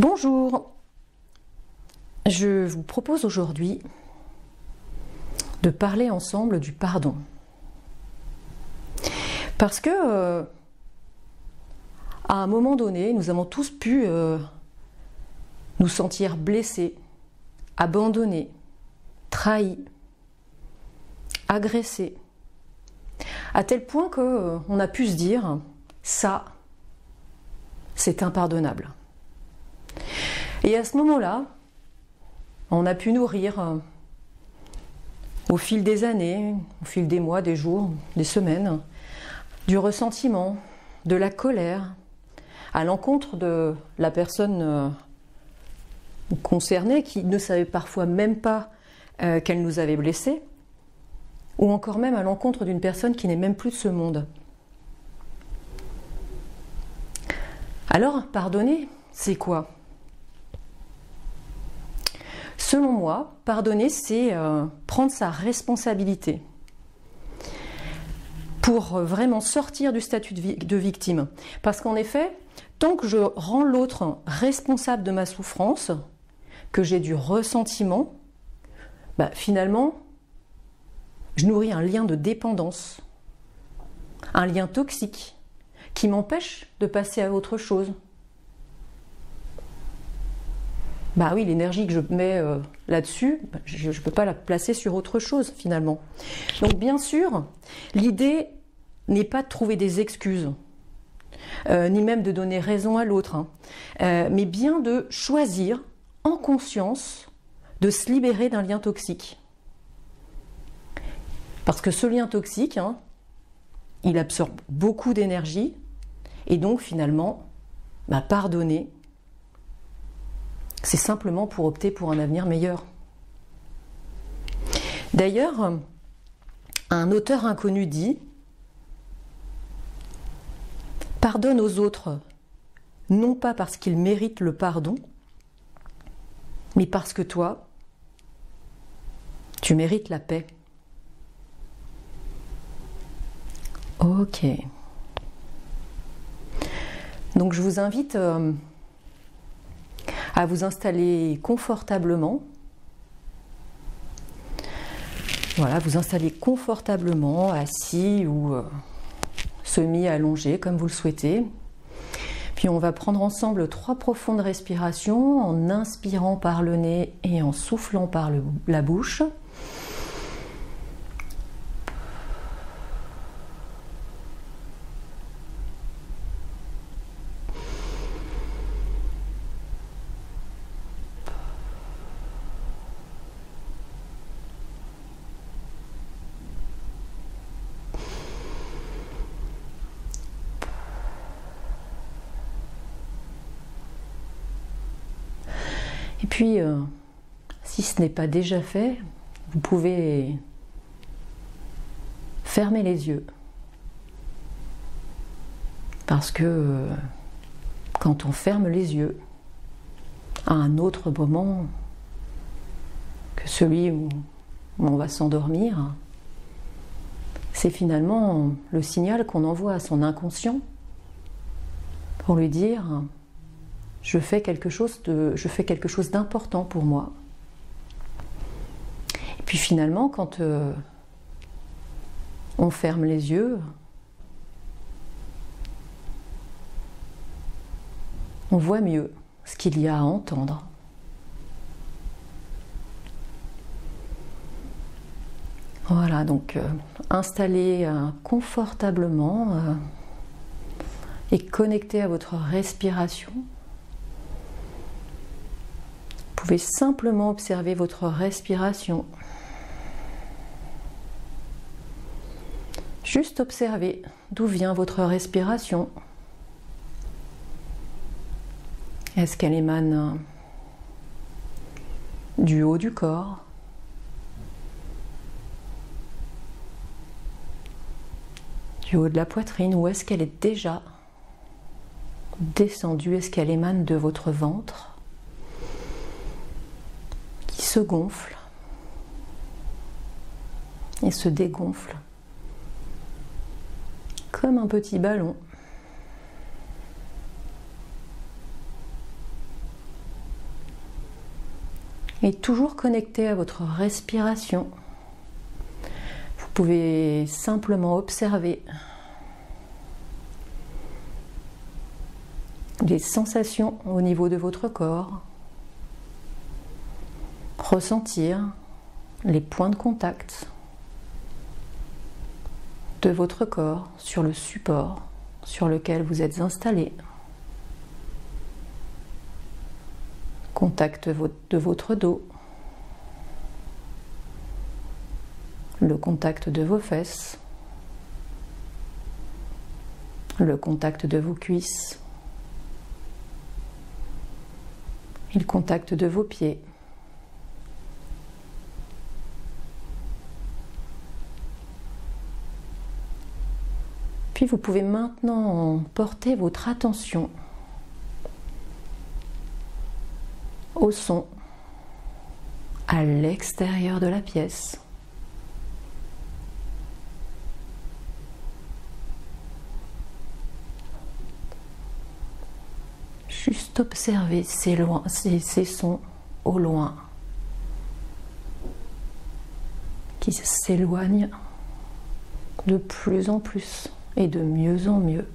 Bonjour, je vous propose aujourd'hui de parler ensemble du pardon. Parce que à un moment donné, nous avons tous pu nous sentir blessés, abandonnés, trahis, agressés, à tel point qu'on a pu se dire « ça, c'est impardonnable ». Et à ce moment-là, on a pu nourrir au fil des années, au fil des mois, des jours, des semaines, du ressentiment, de la colère à l'encontre de la personne concernée qui ne savait parfois même pas qu'elle nous avait blessés, ou encore même à l'encontre d'une personne qui n'est même plus de ce monde. Alors, pardonner, c'est quoi ? Selon moi, pardonner, c'est prendre sa responsabilité pour vraiment sortir du statut de victime. Parce qu'en effet, tant que je rends l'autre responsable de ma souffrance, que j'ai du ressentiment, finalement, je nourris un lien de dépendance, un lien toxique qui m'empêche de passer à autre chose. Oui, l'énergie que je mets là-dessus, je ne peux pas la placer sur autre chose finalement. Donc bien sûr, l'idée n'est pas de trouver des excuses, ni même de donner raison à l'autre, mais bien de choisir en conscience de se libérer d'un lien toxique. Parce que ce lien toxique, il absorbe beaucoup d'énergie, et donc finalement, pardonner, c'est simplement pour opter pour un avenir meilleur. D'ailleurs, un auteur inconnu dit « Pardonne aux autres, non pas parce qu'ils méritent le pardon, mais parce que toi, tu mérites la paix. » Ok. Donc je vous invite à vous installer confortablement. Voilà, vous installer confortablement, assis ou semi-allongé, comme vous le souhaitez. Puis on va prendre ensemble 3 profondes respirations en inspirant par le nez et en soufflant par la bouche. Et puis, si ce n'est pas déjà fait, vous pouvez fermer les yeux. Parce que quand on ferme les yeux, à un autre moment que celui où on va s'endormir, c'est finalement le signal qu'on envoie à son inconscient pour lui dire « je fais quelque chose d'important pour moi ». Et puis finalement, quand on ferme les yeux, on voit mieux ce qu'il y a à entendre. Voilà, donc installez confortablement et connectez à votre respiration. Vous pouvez simplement observer votre respiration. Juste observer d'où vient votre respiration. Est-ce qu'elle émane du haut du corps? Du haut de la poitrine? Ou est-ce qu'elle est déjà descendue? Est-ce qu'elle émane de votre ventre qui se gonfle et se dégonfle comme un petit ballon? Et toujours connecté à votre respiration, vous pouvez simplement observer les sensations au niveau de votre corps, ressentir les points de contact de votre corps sur le support sur lequel vous êtes installé. Contact de votre dos, le contact de vos fesses, le contact de vos cuisses, et le contact de vos pieds. Puis vous pouvez maintenant porter votre attention au son à l'extérieur de la pièce. Juste observer ces sons au loin qui s'éloignent de plus en plus et de mieux en mieux.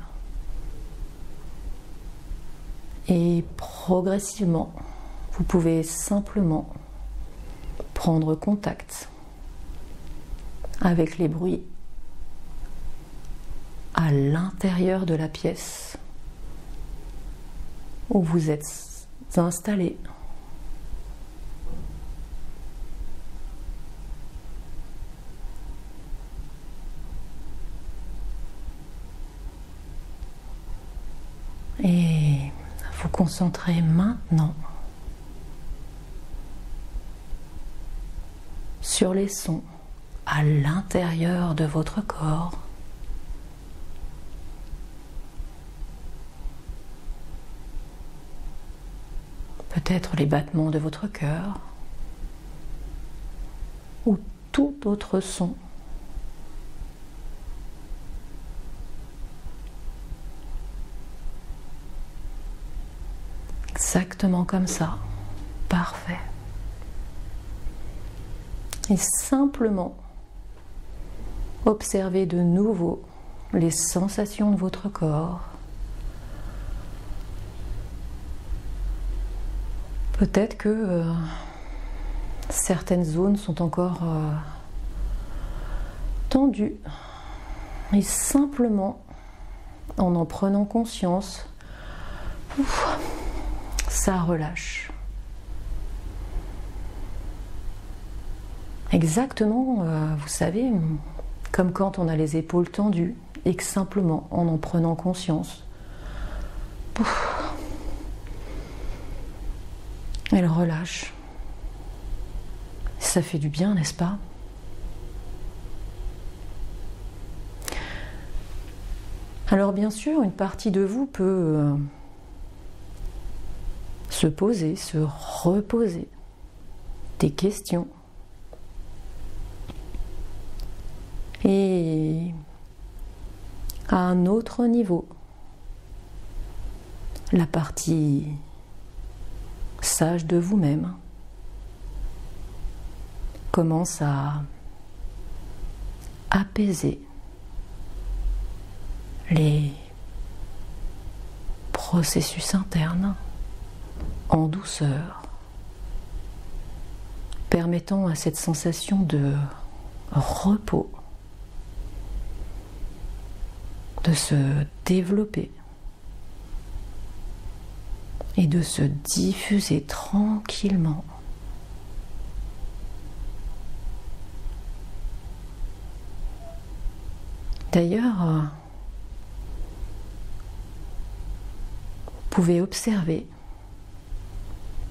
Et progressivement, vous pouvez simplement prendre contact avec les bruits à l'intérieur de la pièce où vous êtes installé. Et vous concentrez maintenant sur les sons à l'intérieur de votre corps. Peut-être les battements de votre cœur ou tout autre son. Exactement comme ça. Parfait. Et simplement observez de nouveau les sensations de votre corps. Peut-être que certaines zones sont encore tendues. Et simplement, en prenant conscience, ça relâche. Exactement, vous savez, comme quand on a les épaules tendues et que simplement, en prenant conscience, elle relâche. Ça fait du bien, n'est-ce pas? Alors bien sûr, une partie de vous peut se poser, se reposer des questions. Et à un autre niveau, la partie sage de vous-même commence à apaiser les processus internes en douceur, permettant à cette sensation de repos de se développer et de se diffuser tranquillement. D'ailleurs, vous pouvez observer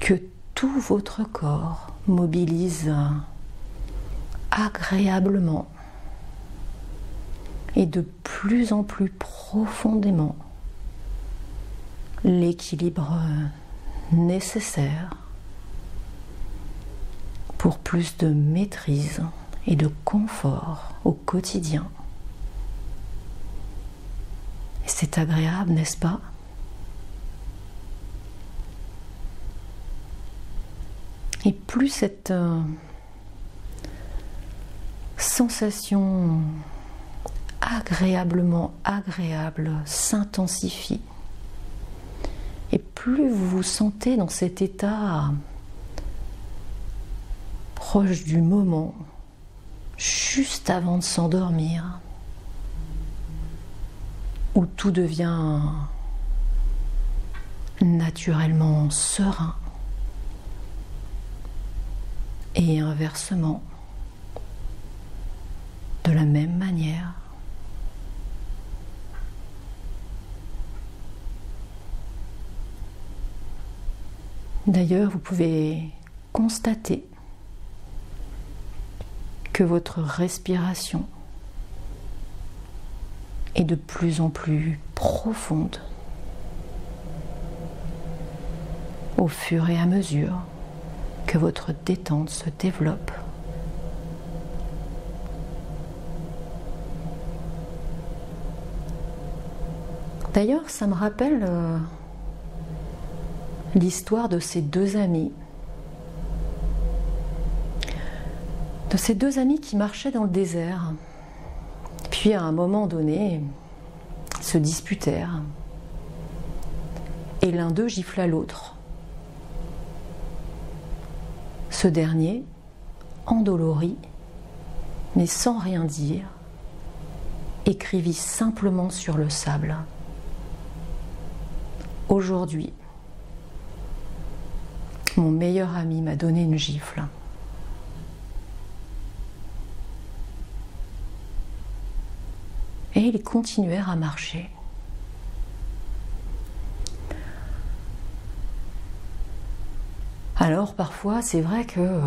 que tout votre corps mobilise agréablement et de plus en plus profondément l'équilibre nécessaire pour plus de maîtrise et de confort au quotidien. Et c'est agréable, n'est-ce pas? Et plus cette sensation agréablement agréable s'intensifie, et plus vous vous sentez dans cet état proche du moment, juste avant de s'endormir, où tout devient naturellement serein, et inversement, de la même manière. D'ailleurs, vous pouvez constater que votre respiration est de plus en plus profonde au fur et à mesure que votre détente se développe. D'ailleurs, ça me rappelle l'histoire de ces deux amis. De ces deux amis qui marchaient dans le désert. Puis à un moment donné, ils se disputèrent. Et l'un d'eux gifla l'autre. Ce dernier, endolori, mais sans rien dire, écrivit simplement sur le sable: aujourd'hui, mon meilleur ami m'a donné une gifle. Et ils continuèrent à marcher. Alors parfois, c'est vrai que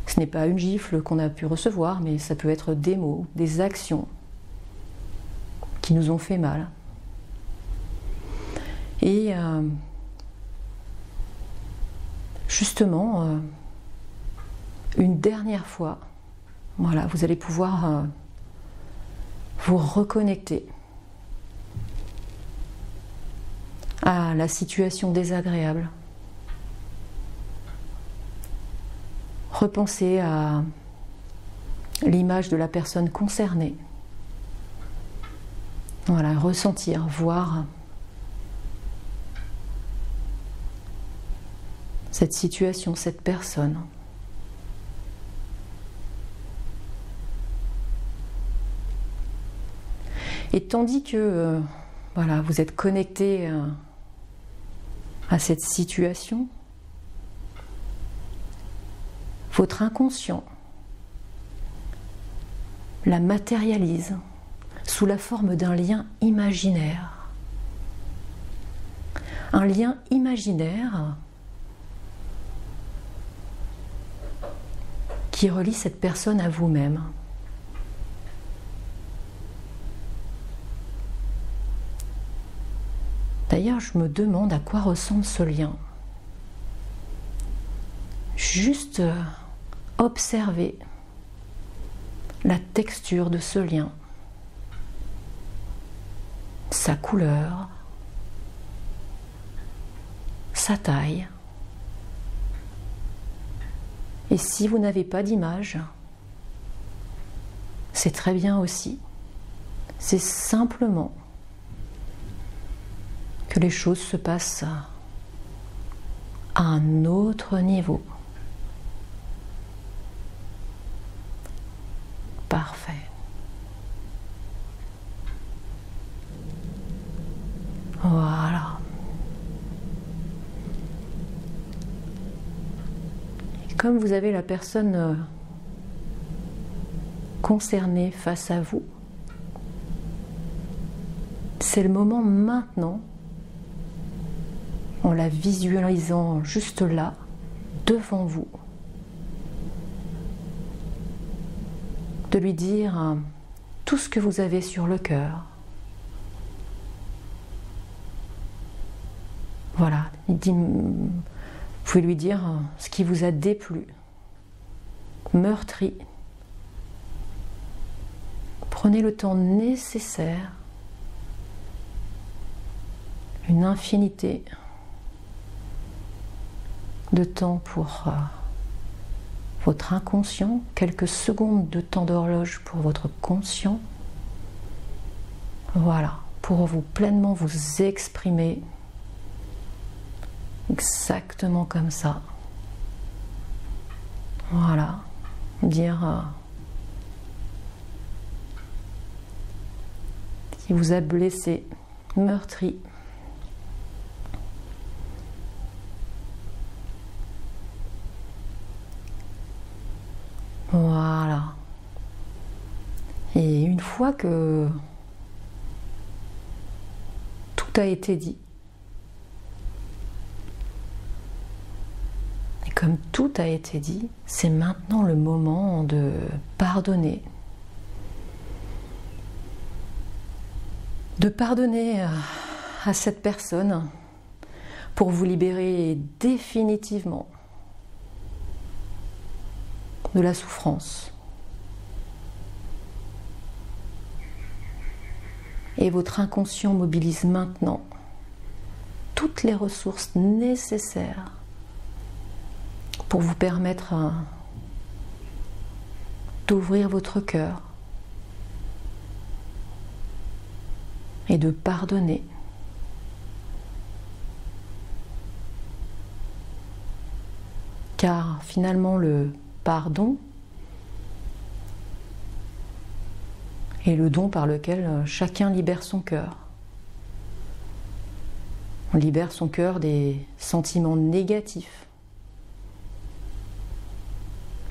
ce n'est pas une gifle qu'on a pu recevoir, mais ça peut être des mots, des actions qui nous ont fait mal. Et justement, une dernière fois, voilà, vous allez pouvoir vous reconnecter à la situation désagréable. Repensez à l'image de la personne concernée. Voilà, ressentir, voir cette situation, cette personne. Et tandis que voilà, vous êtes connecté à cette situation, votre inconscient la matérialise sous la forme d'un lien imaginaire. Un lien imaginaire qui relie cette personne à vous-même. D'ailleurs, je me demande à quoi ressemble ce lien. Juste observer la texture de ce lien, sa couleur, sa taille. Et si vous n'avez pas d'image, c'est très bien aussi. C'est simplement que les choses se passent à un autre niveau. Parfait. Voilà. Et comme vous avez la personne concernée face à vous, c'est le moment maintenant, en la visualisant juste là, devant vous, de lui dire tout ce que vous avez sur le cœur. Voilà, vous pouvez lui dire ce qui vous a déplu, meurtri. Prenez le temps nécessaire, une infinité de temps pour votre inconscient, quelques secondes de temps d'horloge pour votre conscient. Voilà, pour vous pleinement vous exprimer exactement comme ça. Voilà, dire qui vous a blessé, meurtri. Voilà. Et une fois que tout a été dit, et comme tout a été dit, c'est maintenant le moment de pardonner. De pardonner à cette personne pour vous libérer définitivement de la souffrance. Et votre inconscient mobilise maintenant toutes les ressources nécessaires pour vous permettre d'ouvrir votre cœur et de pardonner. Car finalement le pardon est le don par lequel chacun libère son cœur. On libère son cœur des sentiments négatifs.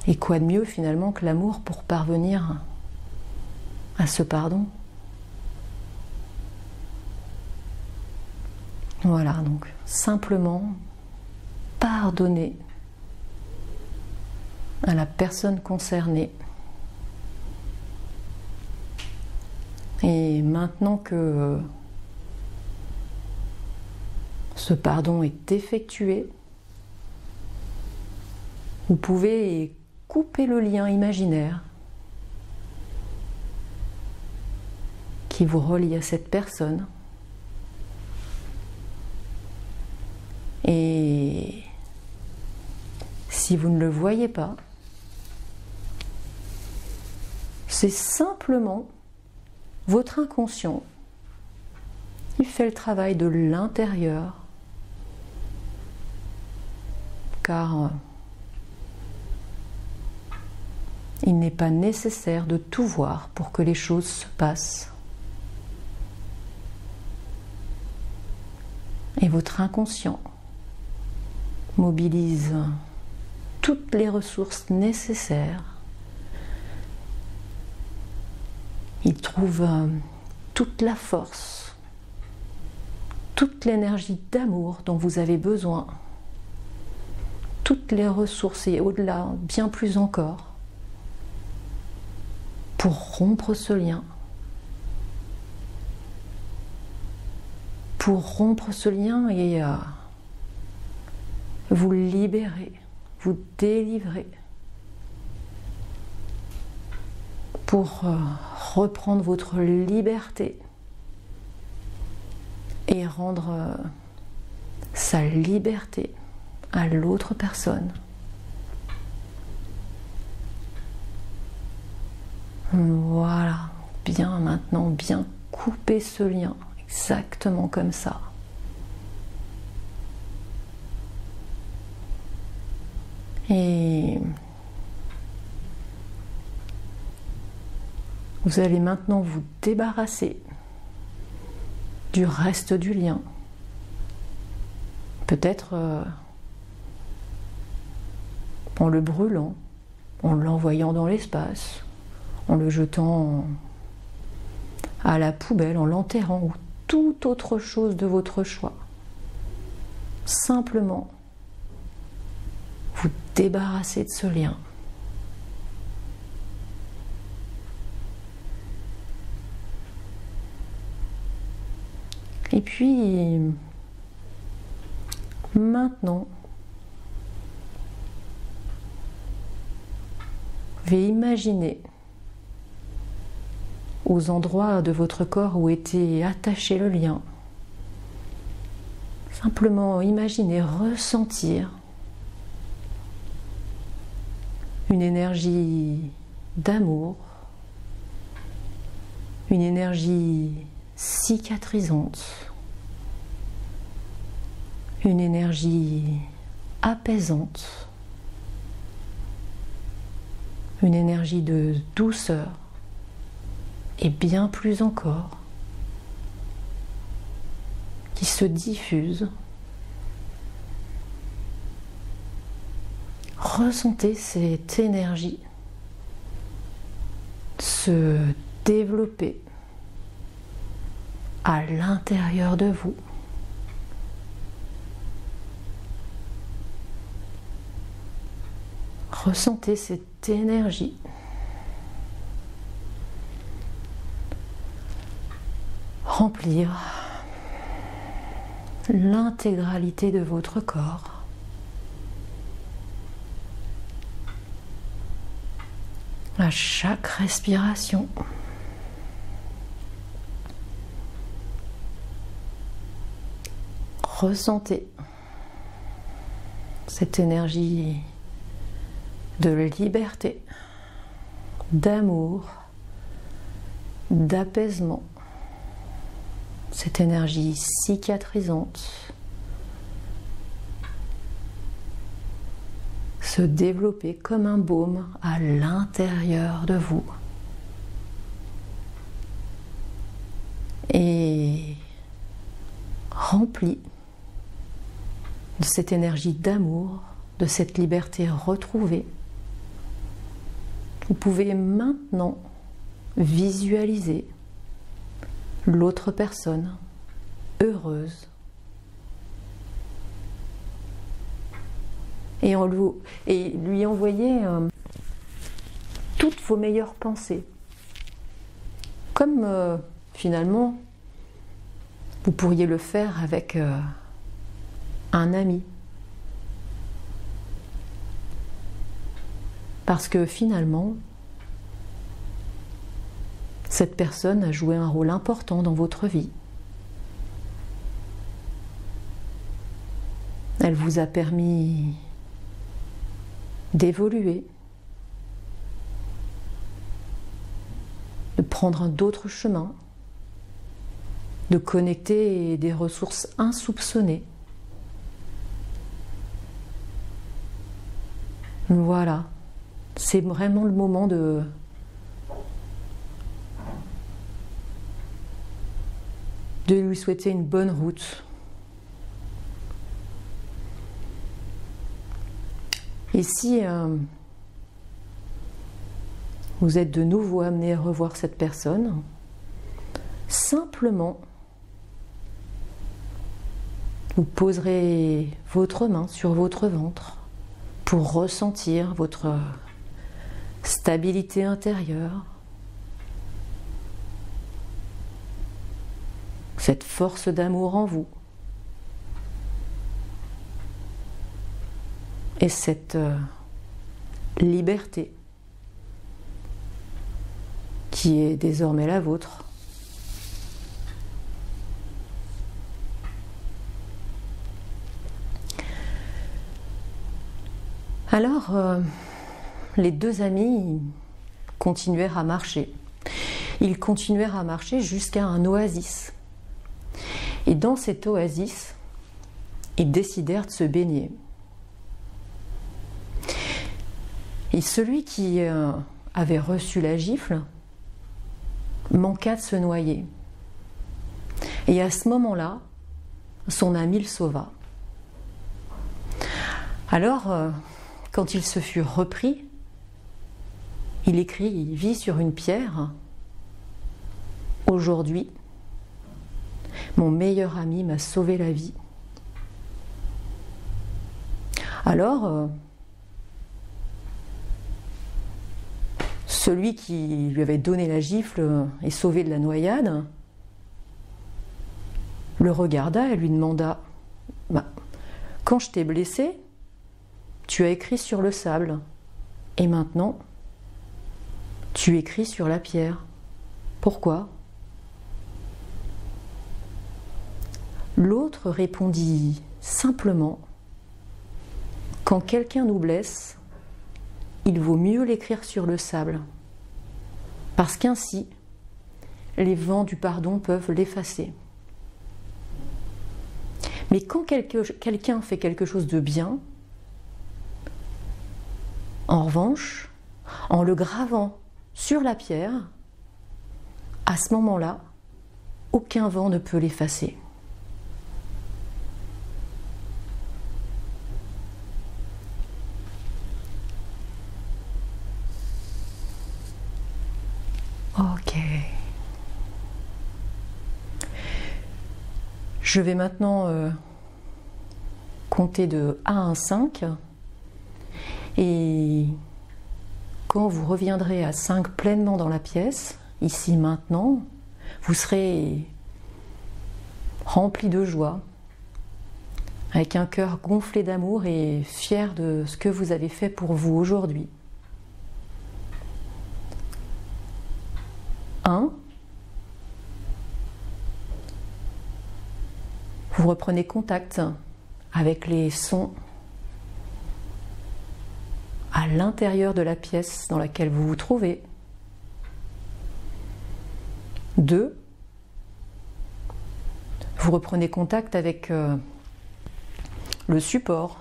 Et quoi de mieux finalement que l'amour pour parvenir à ce pardon? Voilà, donc simplement pardonner à la personne concernée. Et maintenant que ce pardon est effectué, vous pouvez couper le lien imaginaire qui vous relie à cette personne. Et si vous ne le voyez pas, c'est simplement votre inconscient. Il fait le travail de l'intérieur. Car il n'est pas nécessaire de tout voir pour que les choses se passent. Et votre inconscient mobilise toutes les ressources nécessaires. Il trouve toute la force, toute l'énergie d'amour dont vous avez besoin, toutes les ressources et au-delà, bien plus encore, pour rompre ce lien. Pour rompre ce lien et vous libérer, vous délivrer, pour reprendre votre liberté et rendre sa liberté à l'autre personne. Voilà, bien maintenant, bien couper ce lien, exactement comme ça. Et vous allez maintenant vous débarrasser du reste du lien. Peut-être en le brûlant, en l'envoyant dans l'espace, en le jetant à la poubelle, en l'enterrant ou toute autre chose de votre choix. Simplement vous débarrasser de ce lien. Et puis, maintenant, vous pouvez imaginer aux endroits de votre corps où était attaché le lien. Simplement imaginer, ressentir une énergie d'amour, une énergie cicatrisante, une énergie apaisante, une énergie de douceur et bien plus encore qui se diffuse. Ressentez cette énergie se développer à l'intérieur de vous. Ressentez cette énergie remplir l'intégralité de votre corps. À chaque respiration. Ressentez cette énergie de liberté, d'amour, d'apaisement, cette énergie cicatrisante se développer comme un baume à l'intérieur de vous. Et rempli de cette énergie d'amour, de cette liberté retrouvée, vous pouvez maintenant visualiser l'autre personne heureuse et lui envoyer toutes vos meilleures pensées. Comme finalement, vous pourriez le faire avec un ami. Parce que finalement, cette personne a joué un rôle important dans votre vie. Elle vous a permis d'évoluer, de prendre d'autres chemins, de connecter des ressources insoupçonnées. Voilà, c'est vraiment le moment de lui souhaiter une bonne route. Et si vous êtes de nouveau amené à revoir cette personne, simplement vous poserez votre main sur votre ventre pour ressentir votre stabilité intérieure, cette force d'amour en vous et cette liberté qui est désormais la vôtre. Alors, les deux amis continuèrent à marcher. Ils continuèrent à marcher jusqu'à un oasis. Et dans cet oasis, ils décidèrent de se baigner. Et celui qui avait reçu la gifle manqua de se noyer. Et à ce moment-là, son ami le sauva. Alors, quand il se fut repris, il vit sur une pierre: aujourd'hui, mon meilleur ami m'a sauvé la vie. Alors, celui qui lui avait donné la gifle et sauvé de la noyade le regarda et lui demanda: quand je t'ai blessé, tu as écrit sur le sable, et maintenant, tu écris sur la pierre. Pourquoi ? L'autre répondit simplement: quand quelqu'un nous blesse, il vaut mieux l'écrire sur le sable, parce qu'ainsi, les vents du pardon peuvent l'effacer. Mais quand quelqu'un fait quelque chose de bien, en revanche, en le gravant sur la pierre, à ce moment-là, aucun vent ne peut l'effacer. Ok. Je vais maintenant compter de 1 à 5 et quand vous reviendrez à 5 pleinement dans la pièce, ici maintenant, vous serez rempli de joie, avec un cœur gonflé d'amour et fier de ce que vous avez fait pour vous aujourd'hui. 1. Vous reprenez contact avec les sons à l'intérieur de la pièce dans laquelle vous vous trouvez. 2. Vous reprenez contact avec le support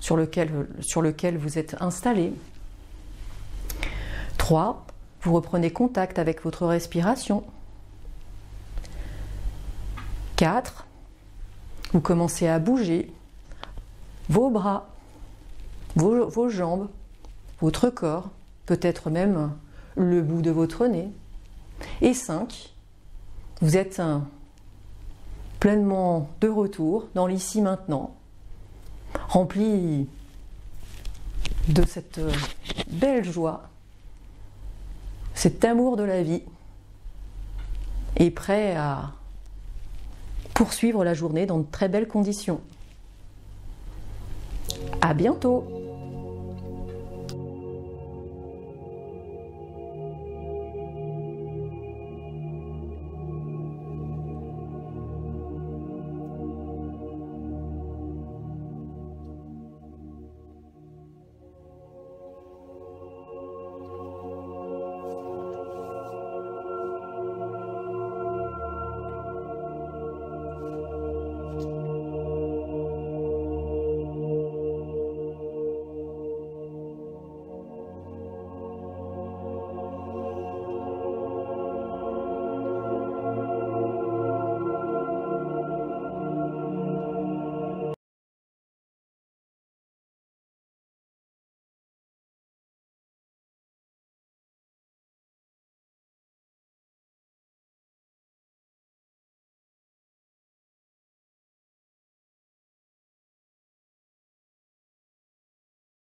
sur lequel vous êtes installé. 3. Vous reprenez contact avec votre respiration. 4. Vous commencez à bouger vos bras, vos jambes, votre corps, peut-être même le bout de votre nez. Et 5. Vous êtes pleinement de retour dans l'ici maintenant, rempli de cette belle joie, cet amour de la vie, et prêt à poursuivre la journée dans de très belles conditions. À bientôt!